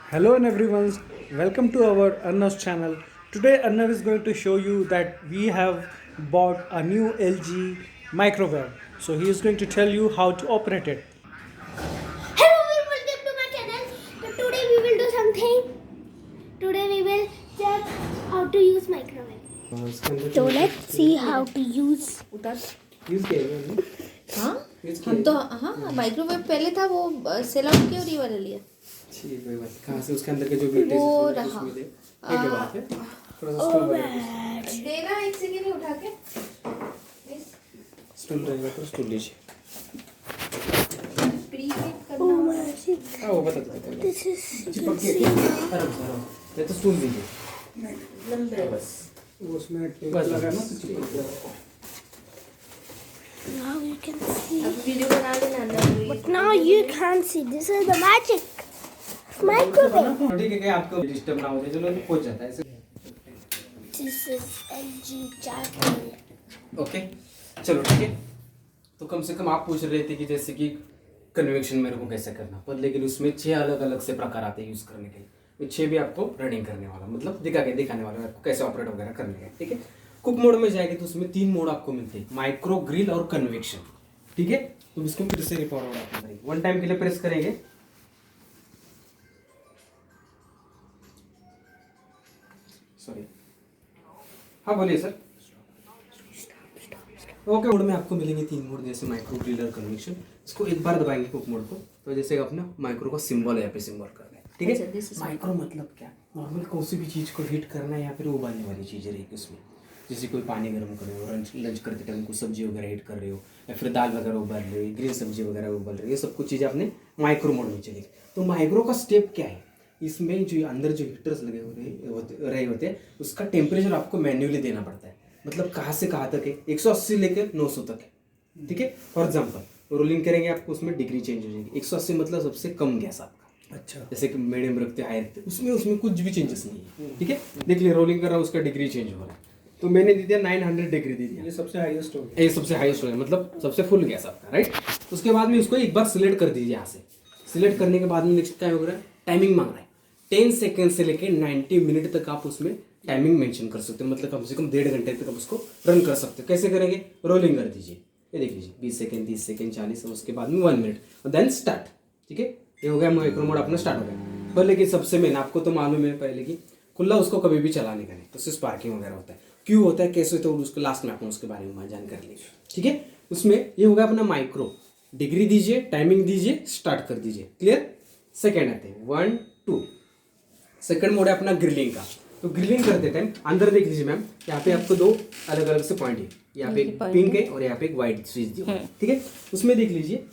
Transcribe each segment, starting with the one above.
Hello and everyone, welcome to our Arnav's channel. Today Arnav is going to show you that we have bought a new LG microwave. So he is going to tell you how to operate it. Hello everyone, welcome to my channel. So today we will do something. Today we will check how to use microwave. So let's see how to use. Use किया है हमने हाँ use हम तो हाँ microwave पहले था वो सेल आउट किया और ये वाला लिया ठीक है बस कहाँ से उसके अंदर के जो भी वो टेस्ट रहा। एक ही बात है थोड़ा सा स्टूल बनेगा देना एक सेकेंड ही उठा के स्टूल रहेगा तो स्टूल लीजिए प्रीहीट Oh करना my God. हाँ वो बता दो This is. चिपक के आराम से आराम से ये तो स्टूल दीजिए लंबे बस वो उसमें बस लगा ना बस, चिपक गया। Now you can see. अब वीडियो बना लेना अंदर But now you can't see. This is the magic. Microwave. ठीक है क्या आपको डिस्टर्ब ना हो जाए चलो पहुंच जाता है ऐसे This is LG charcoal. Okay चलो ठीक है तो कम से कम आप पूछ रहे थे कि जैसे कि कन्वेक्शन मेरे को कैसे करना पर लेकिन उसमें 6 अलग अलग से प्रकार आते हैं यूज़ करने के लिए मैं 6 भी आपको रनिंग करने वाला मतलब दिखाने वाला हूं आपको कैसे ऑपरेट वगैरह करने का ठीक है कुक मोड में जाएंगे तो उसमें 3 मोड आपको मिलते हैं माइक्रो ग्रिल और कन्वेक्शन ठीक है तो इसको फिर से रिकॉर्ड वन टाइम के लिए प्रेस करेंगे सॉरी हाँ बोलिए सर ओके मोड में आपको मिलेंगे 3 मोड जैसे माइक्रो ग्रिल और कन्वेक्शन इसको एक बार दबाएंगे कुक मोड को तो जैसे अपना माइक्रो का सिंबल है यहाँ पे सिंबल करना है ठीक अच्छा, this है is माइक्रो मतलब क्या नॉर्मल कौन सी भी चीज़ को हीट करना है या फिर उबालने वाली चीज़ रहेगी उसमें जैसे कोई पानी गर्म कर रहे हो लंच करते टाइम कुछ सब्जी वगैरह हीट कर रहे हो या फिर दाल वगैरह उबाल रहे हो ग्रीन सब्जी वगैरह उबाल रहे हो ये सब कुछ चीज़ें अपने माइक्रो मोड में चलेगी तो माइक्रो का स्टेप क्या है इसमें जो अंदर जो हीटर्स लगे रहे होते हैं उसका टेम्परेचर आपको मैन्युअली देना पड़ता है मतलब कहाँ से कहाँ तक है 180 लेकर 900 तक है ठीक है फॉर एग्जाम्पल रोलिंग करेंगे आपको उसमें डिग्री चेंज हो जाएगी 180 मतलब सबसे कम गैस आपका अच्छा जैसे कि मीडियम रखते हाई रखते उसमें उसमें कुछ भी चेंजेस नहीं है ठीक है देख लिया रोलिंग कर रहा हूँ उसका डिग्री चेंज हो रहा है तो मैंने दे दिया 900 डिग्री दे दिया ये सबसे हाईएस्ट हो गया ये सबसे हाईएस्ट हो गया मतलब सबसे फुल गैस आपका राइट उसके बाद में इसको एक बार सिलेक्ट कर दीजिए यहाँ से सिलेक्ट करने के बाद में नेक्स्ट क्या हो रहा है टाइमिंग मांग रहा है 10 सेकेंड से लेके 90 मिनट तक आप उसमें टाइमिंग मेंशन कर सकते हो मतलब कम से कम 1.5 घंटे तक आप उसको रन कर सकते हो कैसे करेंगे रोलिंग कर दीजिए ये देख लीजिए 20 सेकेंड 30 सेकेंड 40 और उसके बाद में 1 मिनट और देन स्टार्ट ठीक है ये हो गया माइक्रो मोड अपना स्टार्ट हो गया पर लेकिन सबसे मेन आपको तो मालूम है पहले कि खुला उसको कभी भी चलाने का नहीं तो उससे स्पार्किंग वगैरह होता है क्यों होता है कैसे तो उसको लास्ट में आपको उसके बारे में जानकारी लीजिए ठीक है उसमें ये होगा अपना माइक्रो डिग्री दीजिए टाइमिंग दीजिए स्टार्ट कर दीजिए क्लियर सेकेंड आते हैं 1 2 सेकंड मोड है अपना ग्रिलिंग का तो ग्रिलिंग करते टाइम अंदर देख लीजिए मैम यहाँ पे आपको 2 अलग अलग से पॉइंट है यहाँ पे एक पिंक है और यहाँ पे एक व्हाइट स्विच दिया हुआ है ठीक है उसमें देख लीजिए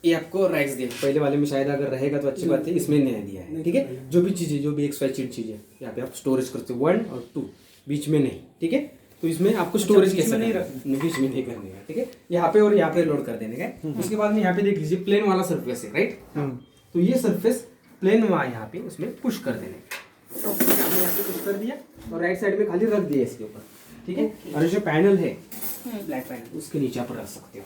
ये आपको राइट्स दिया पहले वाले में शायद अगर रहेगा तो अच्छी बात है इसमें नहीं दिया है ठीक है जो भी चीज़ें जो भी एक्सवाइचेड चीज़ है यहाँ पे आप स्टोरेज करते हो 1 और 2 बीच में नहीं ठीक है तो इसमें आपको स्टोरेज कैसे नहीं रखना बीच में नहीं करने का ठीक है यहाँ पे और यहाँ पे लोड कर देने का उसके बाद में यहाँ पे देख लीजिए प्लेन वाला सर्फेस है राइट तो ये सर्फेस प्लेन वहाँ यहाँ पे उसमें पुश कर देने का तो आपने यहाँ पे पुश कर दिया और राइट साइड में खाली रख दिया इसके ऊपर ठीक है और जो पैनल है ब्लैक पैनल उसके नीचे आप रख सकते हो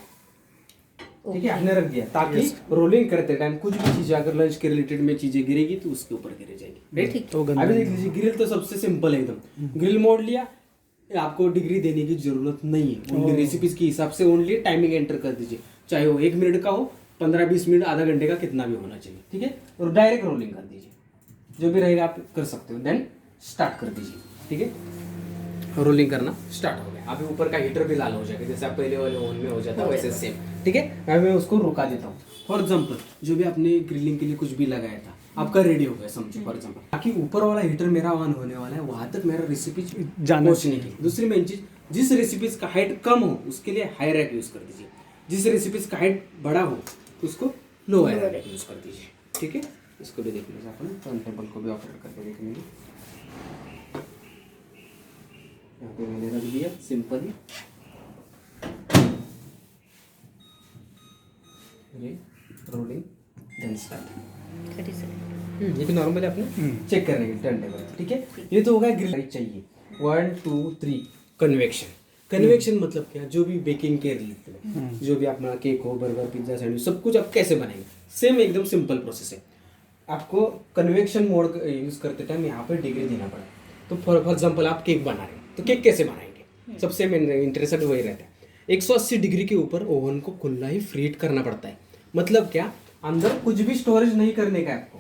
ठीक है आपने रख दिया ताकि रोलिंग करते टाइम कुछ भी चीजें अगर लंच के रिलेटेड में चीजें गिरेगी तो उसके ऊपर गिरे जाएगी राइट तो अभी देख लीजिए ग्रिल तो सबसे सिंपल है एकदम ग्रिल मोड लिया आपको डिग्री देने की जरूरत नहीं है ओनली रेसिपीज के हिसाब से ओनली टाइमिंग एंटर कर दीजिए चाहे वो 1 मिनट का हो 15-20 मिनट आधा घंटे का कितना भी होना चाहिए ठीक है और डायरेक्ट रोलिंग कर दीजिए जो भी रहेगा आप कर सकते हो देन स्टार्ट कर दीजिए ठीक है रोलिंग करना स्टार्ट हो गया अभी ऊपर का हीटर भी लाल हो जाएगा जैसे आप पहले वाले ओवन में हो जाता है वैसे सेम ठीक है अभी मैं उसको रुका देता हूँ फॉर एग्जाम्पल जो भी आपने ग्रिलिंग के लिए कुछ भी लगाया था आपका रेडी हो गया समझो फॉर एग्जाम्पल बाकी ऊपर वाला हीटर मेरा ऑन होने वाला है वहां तक मेरा रेसिपी जाना पहुंचने की दूसरी मेन चीज जिस रेसिपीज का हाइट कम हो उसके लिए हाई रैक यूज कर दीजिए जिस रेसिपीज का हाइट बड़ा हो उसको लो हाई रैक यूज कर दीजिए ठीक है इसको भी देख लीजिए अपन टर्न टेबल को भी ऑपरेट करके देख लीजिए यहाँ पे मैंने रख दिया सिंपल ही रोलिंग देन स्टार्ट 30 सेकेंड ये भी नॉर्मल है अपने चेक करने के टर्न टेबल ठीक है ये तो होगा ग्रिल चाहिए 1 2 3 कन्वेक्शन कन्वेक्शन मतलब क्या जो भी बेकिंग के रिलेटेड जो भी अपना केक हो बर्गर पिज्जा सैंडविच सब कुछ आप कैसे बनाएंगे सेम एकदम सिंपल प्रोसेस है आपको कन्वेक्शन मोड यूज करते टाइम यहाँ पे डिग्री देना पड़ा। तो फॉर एग्जाम्पल आप केक बना रहे हैं तो केक कैसे बनाएंगे, सबसे मेन इंटरेस्टेड वही रहता है। 180 डिग्री के ऊपर ओवन को खुला ही फ्री हीट करना पड़ता है। मतलब क्या, अंदर कुछ भी स्टोरेज नहीं करने का है आपको,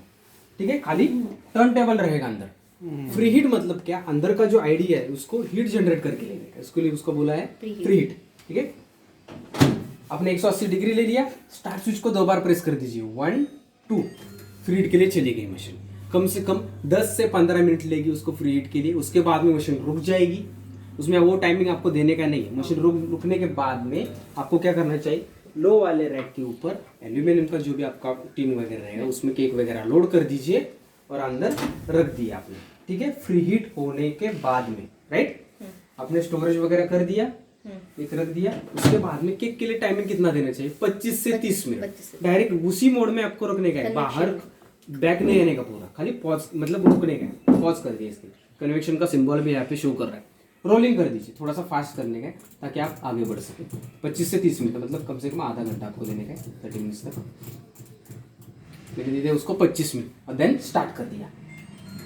ठीक है, खाली टर्न टेबल रहेगा अंदर। फ्री हीट मतलब क्या, अंदर का जो आइडिया है उसको हीट जनरेट करके लेने का, इसके लिए उसको बोला है फ्री हीट। ठीक है, आपने 180 डिग्री ले लिया, स्टार्ट स्विच को 2 बार प्रेस कर दीजिए, 1 2, फ्री हीट के लिए चली गई मशीन। कम से कम 10 से 15 मिनट लेगी उसको फ्री हीट के लिए। उसके बाद में मशीन रुक जाएगी, उसमें वो टाइमिंग आपको देने का नहीं है। मशीन रुकने के बाद में आपको क्या करना चाहिए, लो वाले रैक के ऊपर एल्यूमिनियम का जो भी आपका टिन वगैरह रहेगा उसमें केक वगैरह लोड कर दीजिए और अंदर रख दिया आपने। ठीक है, फ्री हीट होने के बाद में, राइट, आपने स्टोरेज वगैरह कर दिया, एक रख दिया। उसके बाद में केक के लिए टाइमिंग कितना देना चाहिए, 25 से 30 मिनट। डायरेक्ट उसी मोड में आपको रखने का है, बाहर बैक नहीं आने का, पूरा खाली पॉज मतलब रुकने का है। पॉज कर दिया, इसके कन्वेक्शन का सिंबल भी यहाँ पे शो कर रहा है। रोलिंग कर दीजिए, थोड़ा सा फास्ट करने का है ताकि आप आगे बढ़ सके। 25 से 30 मिनट मतलब कम से कम आधा घंटा आपको देने का है, 30 मिनट्स तक। मैंने दे दिया उसको 25 मिनट और देन स्टार्ट कर दिया,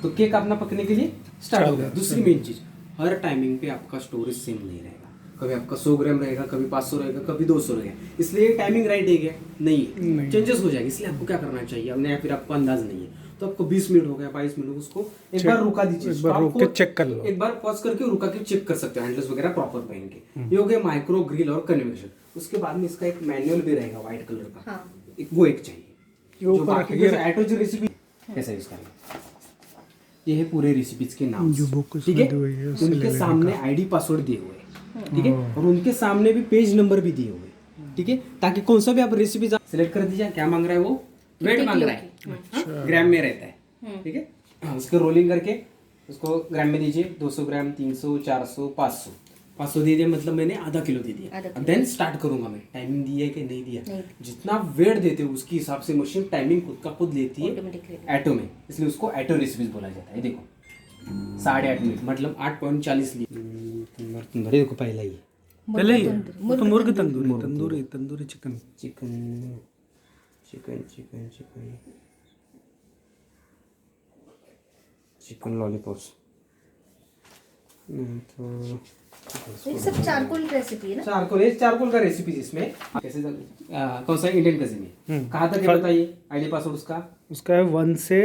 तो केक अपना पकने के लिए स्टार्ट हो गया। दूसरी मेन चीज, हर टाइमिंग पे आपका स्टोरेज सेम नहीं रहेगा। कभी आपका 100 ग्राम रहेगा, कभी 500 रहेगा, कभी 200 रहेगा। इसलिए टाइमिंग राइट है क्या, नहीं चेंजेस हो जाएगी। इसलिए आपको क्या करना चाहिए, अब या फिर आपको अंदाज नहीं है तो आपको 20 मिनट हो गया, 22 मिनट, उसको एक बार रुका दीजिए, एक बार रुक के चेक कर लो, एक बार पॉज करके रुका के चेक कर सकते हो, हैंडल्स वगैरह प्रॉपर पहन के। ये हो गया माइक्रो ग्रिल और कन्वेक्शन। उसके बाद में इसका एक मैनुअल भी रहेगा व्हाइट कलर का, वो एक चाहिए। जो बाकी जो ऑटो जो रेसिपी कैसे यूज करना, ये है पूरे रेसिपीज के नाम, ठीक है, उनके सामने आईडी पासवर्ड दिए हुए हैं, ठीक है, और उनके सामने भी पेज नंबर भी दिए हुए हैं, ठीक है, ताकि कौन सा भी आप रेसिपी सिलेक्ट कर दीजिए। क्या मांग रहा है वो, वेट मांग रहा है, ग्राम में रहता है, ठीक है। उसको रोलिंग करके उसको ग्राम में दीजिए, 200 ग्राम, 300, 400, 500, 500 दे दिया, मतलब मैंने आधा किलो दे दिया। देन स्टार्ट करूंगा मैं, टाइमिंग दी है कि नहीं दिया, जितना वेट देते हो उसके हिसाब से मशीन टाइमिंग खुद का खुद लेती है ऑटो में, इसलिए उसको ऑटो रेसिपीज बोला जाता है। देखो 8.5 मिनट मतलब 8.40 लिए, देखो पहला ही पहले ही वो तो मुर्ग tandoori tandoori tandoori chicken chicken chicken chicken chicken chicken lollipops. तो ये सब चारकोल रेसिपी है ना, चारकोल का रेसिपी जिसमें कैसे कौन सा इंडियन कजिन में कहाँ तक है बताइए, आईडी पासवर्ड उसका है 1 से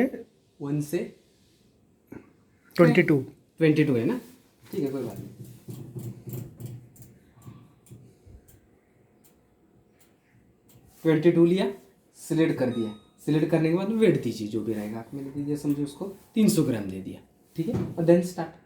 22 है ना, ठीक है, कोई बात नहीं। 22 लिया, सिलेक्ट कर दिया, सिलेक्ट करने के बाद वेट दीजिए जो भी रहेगा, मैंने दे दिया समझो उसको 300 ग्राम दे दिया, ठीक है, और देन स्टार्ट।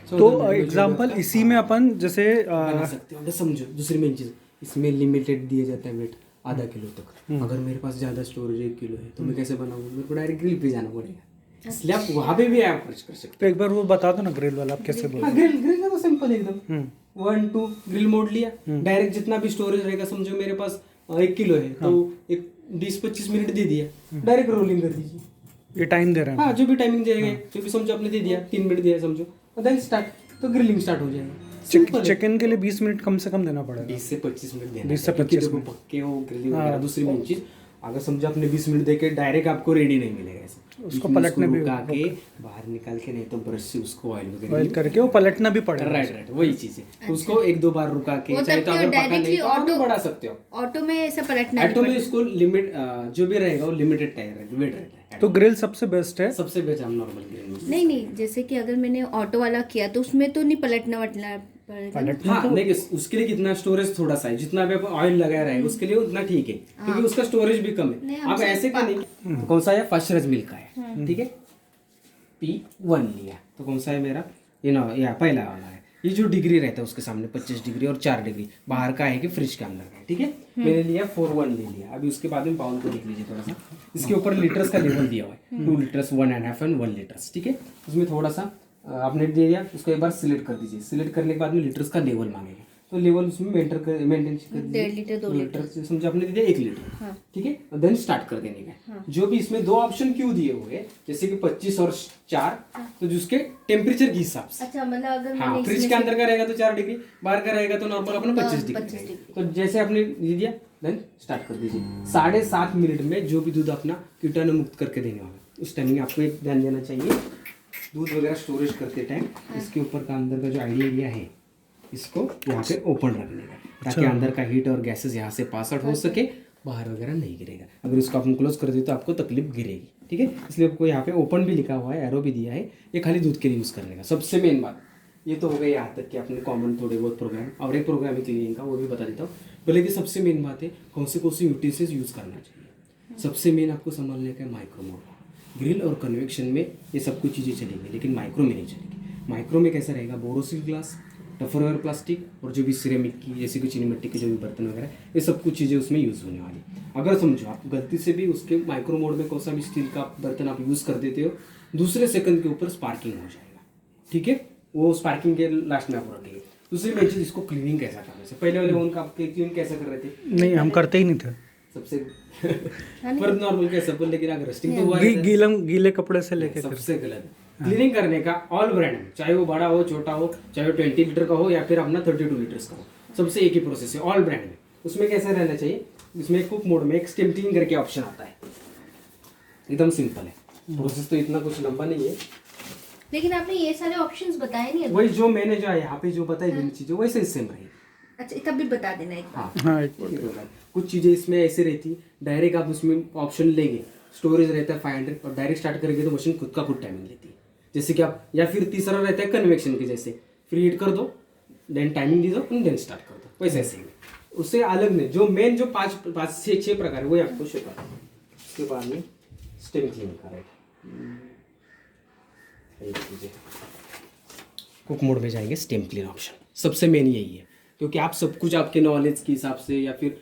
तो एग्जांपल इसी में अपन जैसे बना सकते हो। अगर समझो दूसरी मेन चीज, इसमें लिमिटेड दिया जाता है वेट आधा किलो तक। अगर मेरे पास ज्यादा स्टोरेज 1 किलो है तो मैं कैसे बनाऊंगा, मेरे को डायरेक्ट ग्रिल पे जाना पड़ेगा, इसलिए आप वहां पे भी आप खर्च कर सकते तो एक बार वो बता दो ना ग्रिल वाला आप कैसे बोल हो। ग्रिल का तो सिंपल एकदम, 1 2 ग्रिल मोड लिया, डायरेक्ट जितना भी स्टोरेज रहेगा, समझो मेरे पास 1 किलो है तो एक 20-25 मिनट दे दिया, डायरेक्ट रोलिंग कर दीजिए। ये टाइम दे रहे हैं, हाँ जो भी टाइमिंग देंगे, जो भी समझो आपने दे दिया, 3 मिनट दिया समझो, और देन स्टार्ट, तो ग्रिलिंग स्टार्ट हो जाएगा। चिकन के लिए 20 मिनट कम से कम देना पड़ेगा, 20 से 25 मिनट देना, 20 से 25 मिनट पक्के हो ग्रिलिंग वगैरह। दूसरी मेन चीज, अगर समझो आपने 20 मिनट देके डायरेक्ट आपको रेडी नहीं मिलेगा, ऐसे उसको पलटने भी रुका के बाहर निकाल के, नहीं तो ब्रश से उसको ऑयल वगैरह ऑयल करके वो पलटना भी पड़ेगा। राइट वही चीज है। तो उसको 1-2 बार रुका के, चाहे तो अगर पका नहीं तो ऑटो बढ़ा सकते हो, ऑटो में ऐसा पलटना ऑटो में इसको लिमिट जो भी रहेगा वो लिमिटेड टाइम वेट रहता है। तो ग्रिल सबसे बेस्ट है, सबसे बेस्ट हम नॉर्मल ग्रिल में। नहीं, जैसे कि अगर मैंने ऑटो वाला किया तो उसमें तो नहीं पलटना वटना पड़ेगा ना? हाँ नहीं, उसके लिए कितना स्टोरेज थोड़ा सा है, जितना भी आप ऑयल लगाया रहेगा उसके लिए उतना ठीक है, क्योंकि उसका स्टोरेज भी कम है। अब ऐसे का नहीं, तो कौन सा है, फर्स्ट रज मिल्क का है, ठीक है, P1 लिया, तो कौन सा है मेरा, ये ना या पहला वाला है। ये जो डिग्री रहता है उसके सामने 25 डिग्री और 4 डिग्री बाहर का है कि फ्रिज के अंदर का है, ठीक है। मैंने लिया 4-1 ले लिया। अभी उसके बाद में बाउल को देख लीजिए थोड़ा सा, इसके ऊपर लीटर्स का लेवल दिया हुआ है, 2 लीटर्स, 1.5 एंड 1 लीटर्स, ठीक है। उसमें थोड़ा सा आपने दे दिया, उसको एक बार सिलेक्ट कर दीजिए। सिलेक्ट करने के बाद में लीटर्स का लेवल मांगेगा, तो लेवल उसमें मेंटेन कर 1.5 लीटर 2 लीटर समझो आपने दे दिया 1 लीटर, ठीक है, और देन स्टार्ट कर देने का। जो भी इसमें 2 ऑप्शन क्यों दिए हुए हैं, जैसे कि 25 और 4, तो जिसके टेम्परेचर के हिसाब से, अच्छा, मतलब अगर हाँ, फ्रिज के अंदर का रहेगा तो 4 डिग्री, बाहर का रहेगा तो नॉर्मल अपना 25 डिग्री। तो जैसे आपने दे दिया देन स्टार्ट कर दीजिए। 7.5 मिनट में जो भी दूध अपना कीटाणु मुक्त करके देने वाला है, उस टाइमिंग आपको एक ध्यान देना चाहिए। दूध वगैरह स्टोरेज करते टाइम इसके ऊपर का अंदर का जो आइडिया एरिया है इसको यहाँ पे ओपन रखने का, ताकि अंदर का हीट और गैसेस यहाँ से पास आउट हो सके, बाहर वगैरह नहीं गिरेगा। अगर इसको अपन क्लोज कर दिए तो आपको तकलीफ गिरेगी, ठीक है। इसलिए आपको यहाँ पे ओपन भी लिखा हुआ है, एरो भी दिया है, ये खाली दूध के लिए यूज़ करने का। सबसे मेन बात ये तो हो गई यहाँ तक कि आपने कॉमन थोड़े बहुत प्रोग्राम और एक प्रोग्राम है क्लीनिंग का, वो भी बता देता हूँ। पहले की सबसे मेन बात है कौन से यूटेंसिल्स यूज़ करना चाहिए। सबसे मेन आपको समझने का है माइक्रो मोड। ग्रिल और कन्वेक्शन में ये सब कुछ चीज़ें चलेंगी, लेकिन माइक्रो में नहीं चलेगी। माइक्रो में कैसा रहेगा, बोरोसिल ग्लास, टफरवेयर प्लास्टिक और जो भी सिरेमिक की जैसे कि चीनी मिट्टी के जो भी बर्तन वगैरह, ये सब कुछ चीज़ें उसमें यूज़ होने वाली। अगर समझो आप गलती से भी उसके माइक्रो मोड में कौन सा भी स्टील का बर्तन आप यूज़ कर देते हो, दूसरे सेकंड के ऊपर स्पार्किंग हो जाएगा, ठीक है। वो स्पार्किंग के लास्ट में आपको रखेंगे। दूसरी मेन चीज़, इसको क्लीनिंग कैसा करना है। पहले वाले ओवन का आप क्लीनिंग कैसे कर रहे थे? नहीं, हम करते ही नहीं थे। सबसे पर नॉर्मल कैसा बोल, लेकिन अगर रस्टिंग तो हुआ है गीले कपड़े से लेके सबसे गलत। क्लीनिंग करने का ऑल ब्रांड में, चाहे वो बड़ा हो छोटा हो, चाहे वो 20 लीटर का हो या फिर अपना 32 लीटर्स का हो, सबसे एक ही प्रोसेस है ऑल ब्रांड में। उसमें कैसा रहना चाहिए, इसमें कुक मोड में एक स्टीम क्लीन करके ऑप्शन आता है, एकदम सिंपल है प्रोसेस, तो इतना कुछ लंबा नहीं है। लेकिन आपने ये सारे ऑप्शंस बताए नहीं अभी। वही जो मैंने जो यहाँ पे जो बताई गई चीजें वैसे ही सेम रही। अच्छा, तब भी बता देना एक बार। हाँ एक कुछ चीजें इसमें ऐसे रहती, डायरेक्ट आप उसमें ऑप्शन लेंगे, स्टोरेज रहता है 500 और डायरेक्ट स्टार्ट करेंगे तो मशीन खुद का खुद टाइमिंग लेती है। जैसे कि आप, या फिर तीसरा रहता है कन्वेक्शन के जैसे, फ्री हीट कर दो, देन टाइमिंग दे दो, देन स्टार्ट कर दो, वैसे ऐसे ही। उससे अलग नहीं, जो मेन जो 5 से 6 प्रकार है वो आपको शो कर। उसके बाद में स्टीम क्लीन का कुक मोड में जाएंगे, स्टीम क्लीन ऑप्शन सबसे मेन यही है, क्योंकि आप सब कुछ आपके नॉलेज के हिसाब से या फिर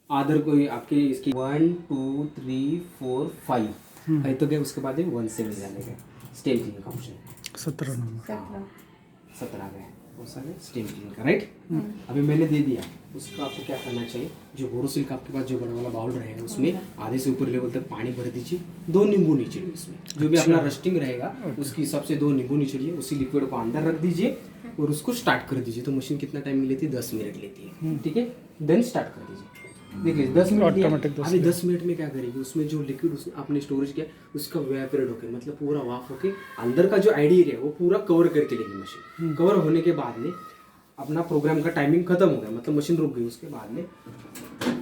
आदर कोई आपके इसकी 1 2 3 4 5 है तो क्या, उसके बाद 1 से मिल जाने का स्टीम क्लीन का ऑप्शन 17 नंबर 17 आ गए, वो सारे स्टीम क्लीन का, राइट। अभी मैंने दे दिया, उसका आपको क्या करना चाहिए, जो बोरोसिल का आपके पास जो बड़ा वाला बाउल रहेगा उसमें आधे से ऊपर लेवल तक पानी भर दीजिए, 2 नींबू निचड़िए उसमें, जो भी अपना रस्टिंग रहेगा उसके हिसाब से 2 नींबू निचड़िए, उसी लिक्विड को अंदर रख दीजिए और उसको स्टार्ट कर दीजिए। तो मशीन कितना टाइम लेती है, 10 मिनट लेती है, ठीक है। देन स्टार्ट कर दीजिए, देखिए 10 मिनट ऑटोमेटिक। अभी 10 मिनट में क्या करेगी, उसमें जो लिक्विड आपने स्टोरेज किया उसका वेपोरेट होकर, मतलब पूरा वाफ होके अंदर का जो आइडिया है वो पूरा कवर करके लेगी मशीन। कवर होने के बाद में अपना प्रोग्राम का टाइमिंग खत्म हो गया, मतलब मशीन रुक गई। उसके बाद में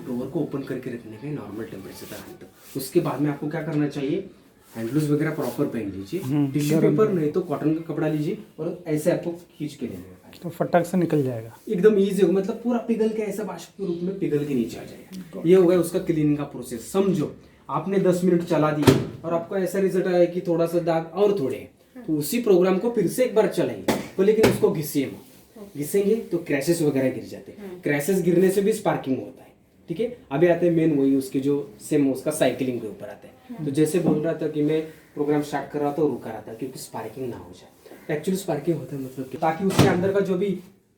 डोर को ओपन करके रखने का नॉर्मल टेम्परेचर तक। उसके बाद में आपको क्या करना चाहिए, हैंड ग्लव्स वगैरह प्रॉपर पहन लीजिए, टिश्यू पेपर नहीं तो कॉटन का कपड़ा लीजिए और ऐसे आपको खींच के लेने का, तो फटाक से निकल जाएगा, एकदम ईजी होगा, मतलब पूरा पिघल के ऐसा बाष्प के रूप में पिघल के नीचे आ जाएगा। ये हो गया उसका क्लीनिंग का प्रोसेस। समझो आपने 10 मिनट चला दिया और आपको ऐसा रिजल्ट आया कि थोड़ा सा दाग और थोड़े हैं, तो उसी प्रोग्राम को फिर से एक बार चलाइए, तो लेकिन उसको घिसिए मत। घिसेंगे तो क्रैशेस वगैरह गिर जाते हैं, क्रैशेस गिरने से भी स्पार्किंग होता है, ठीक है। अभी आते हैं मेन वही उसके जो सेम उसका साइकिलिंग के ऊपर आता है। तो जैसे बोल रहा था कि मैं प्रोग्राम स्टार्ट कर रहा था और रुका रहा था क्योंकि स्पार्किंग ना हो जाए। एक्चुअली स्पार्किंग होता है मतलब ताकि उसके अंदर का जो भी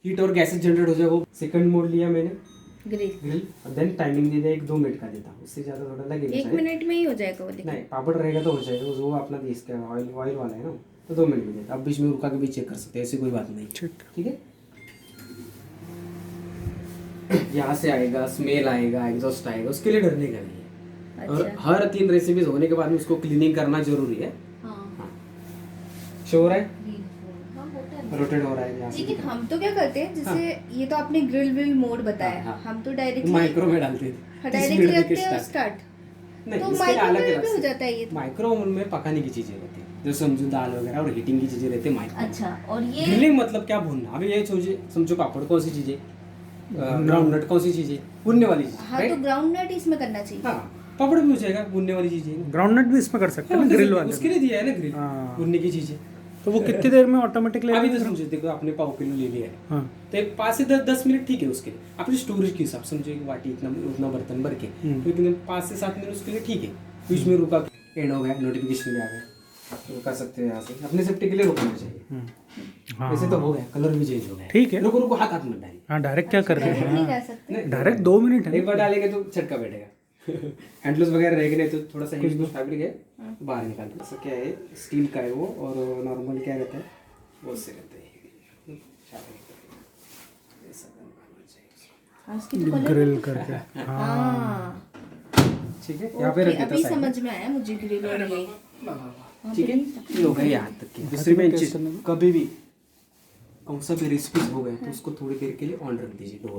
हीट और गैसेस जनरेट हो जाए। वो सेकंड मोड लिया मैंने ग्रिल और देन टाइमिंग दे दिया 1-2 मिनट का देता, उससे ज्यादा थोड़ा लगेगा 1 मिनट में ही हो जाएगा वो। नहीं पापड़ रहेगा तो हो जाएगा, वो अपना इसका ऑयल वाला है ना, तो 2 मिनट में देता। अब बीच में रुका के भी चेक कर सकते हैं, ऐसी कोई बात नहीं, ठीक है। यहाँ से आएगा, स्मेल आएगा, एग्जॉस्ट आएगा, उसके लिए डरने का नहीं है। और हर 3 रेसिपीज होने के बाद में उसको क्लीनिंग करना जरूरी है। शो हो रहा है, रोटेट हो रहा है यहाँ से। लेकिन हम तो क्या करते हैं, जैसे ये तो आपने ग्रिल विल मोड बताया, हम तो डायरेक्टली माइक्रो में डालते थे, डायरेक्टली रखते हैं स्टार्ट, नहीं तो इसके अलग माइक्रोवेव में हो जाता है ये। माइक्रो में पकाने की चीजें रहती है, जो समझो दाल वगैरह और हीटिंग की चीजें रहती है माइक्रो। अच्छा, और ये ग्रिलिंग मतलब क्या भूनना। अभी ये समझो पापड़ कौन सी चीजें, ग्राउंड नट कौन सी चीजें, भुनने वाली चीज। हाँ, तो ग्राउंड नट इसमें करना चाहिए। हाँ पापड़ भी हो जाएगा, भुनने वाली चीजें। ग्राउंड नट भी इसमें कर सकते हैं ना, ग्रिल वाले उसके लिए दिया है ना ग्रिल, हाँ। भुनने की चीजें। तो वो कितनी देर में ऑटोमेटिक अभी तो समझो, देखो आपने पाव किलो ले लिया है, हाँ। तो 5 से 10 मिनट ठीक है उसके लिए। अपने स्टोरेज के हिसाब समझो एक वाटी उतना बर्तन भर के, तो 5 से 7 मिनट उसके लिए ठीक है। बीच में रुका, एंड हो गया, नोटिफिकेशन भी आ गया, रुका सकते हैं यहाँ से। अपने सेफ्टी के लिए रुकना चाहिए। वैसे तो हो गया, कलर भी चेंज हो गया, ठीक है। रुको हाथ मत डालिए। हाँ, डायरेक्ट क्या कर रहे नहीं हैं, कर सकते। डायरेक्ट 2 मिनट है। एक बार डालेंगे तो झटका बैठेगा। हैंडग्लव्स वगैरह रहेंगे नहीं तो थोड़ा सा हीट फैब्रिक है, बाहर निकाल दो। ऐसा क्या है, स्टील का है वो, और नॉर्मल क्या रहता है वो से रहता है। उसकी तो कलर ग्रिल करके हाँ हाँ ठीक है, यहाँ पे रख ओके, देता अभी साइड में। समझ में आया मुझे ग्रिल और ये ठीक है, ये हो गया यहाँ तक की। दूसरी में कभी भी कौन सा भी रेसिपीज हो गए तो उसको थोड़ी देर के लिए ऑन रख दीजिए डोर।